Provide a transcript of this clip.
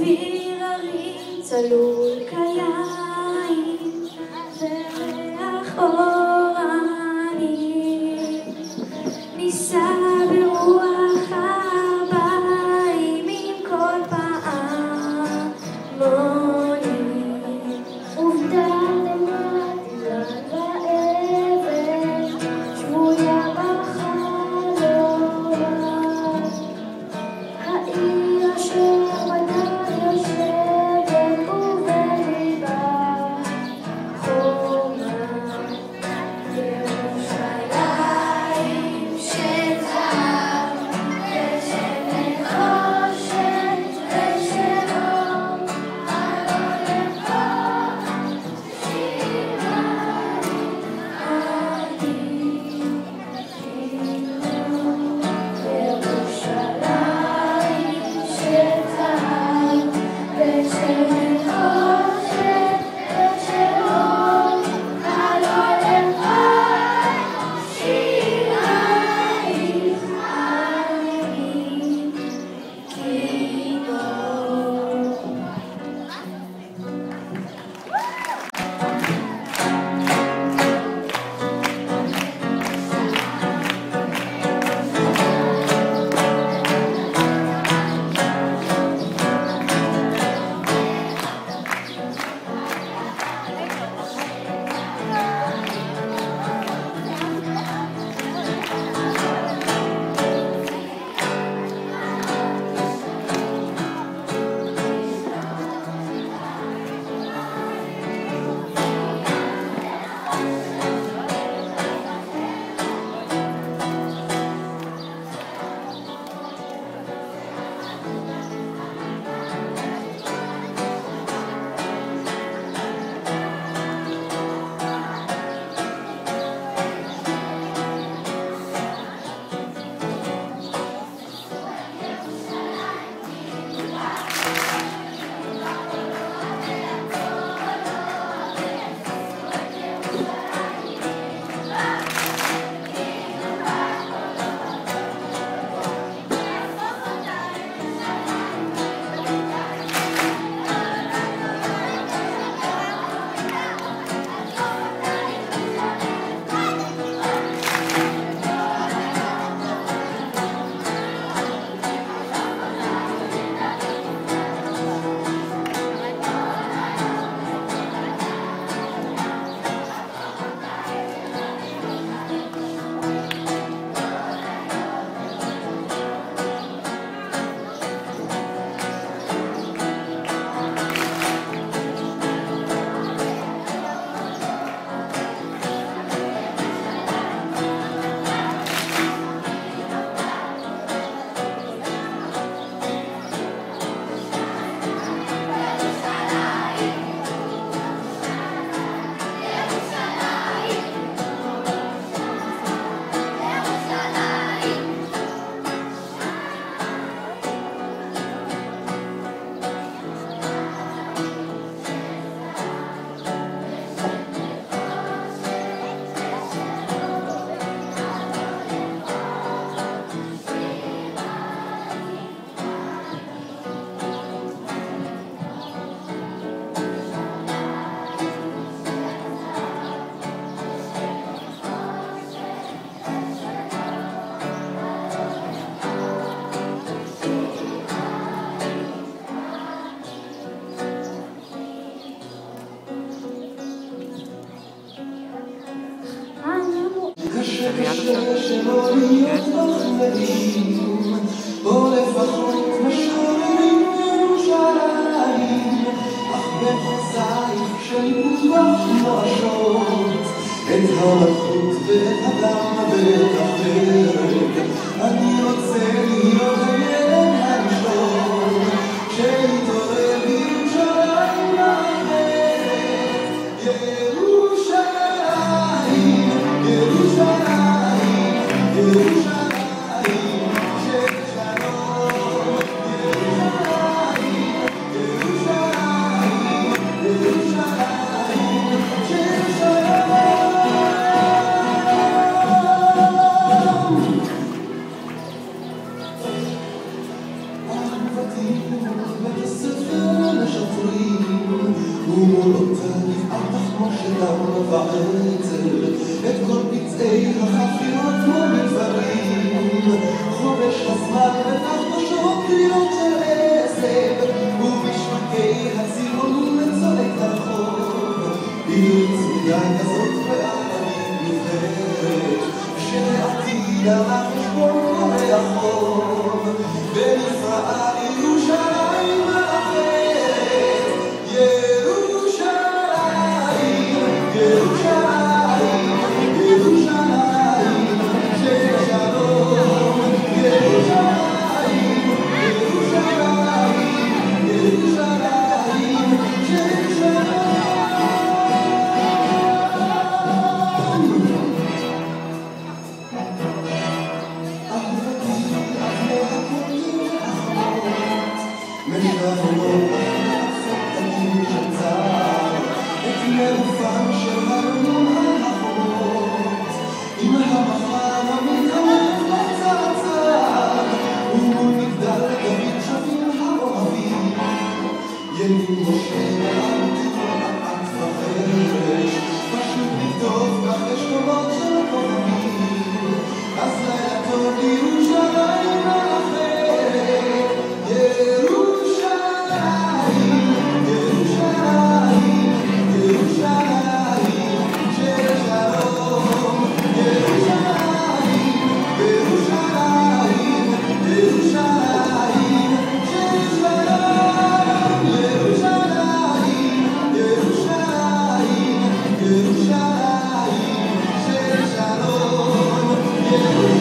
אוויר הרים צלול כיין וריח אורני ניסה ברוח הבאים עם כל פעמוני עובדה למדתי ואבן שבויה בחלום העיר אשר בדד יושבת ובליבה חומה ירושלים של זהב ושל נחושת ושל אור עלו לפה שלא להיות מחמאים, או לפחות משוררים ירושלים, אך בחוזייך של רוח נואשות, את המלכות ואת הדם ואת החרב, אני רוצה להיות הילד הראשון, שיתעורר בירושלים אחרת, ירושלים, ירושלים, ירושלים של שלום, ירושלים, ירושלים, ירושלים של שלום. החפירות כמו מגזרים, חובש הזמן בתחבושות קלילות של עשב, ובשווקי הציון וצועק הרחוב, היא צמודה כזאת וערבית נבחרת, שלעתיד על החשבון קורא החוב, ונפרעה ירושלים האחרת, ירושלים, ירושלים, ירושלים של שלום, ירושלים, ירושלים, ירושלים של Yirushalayim,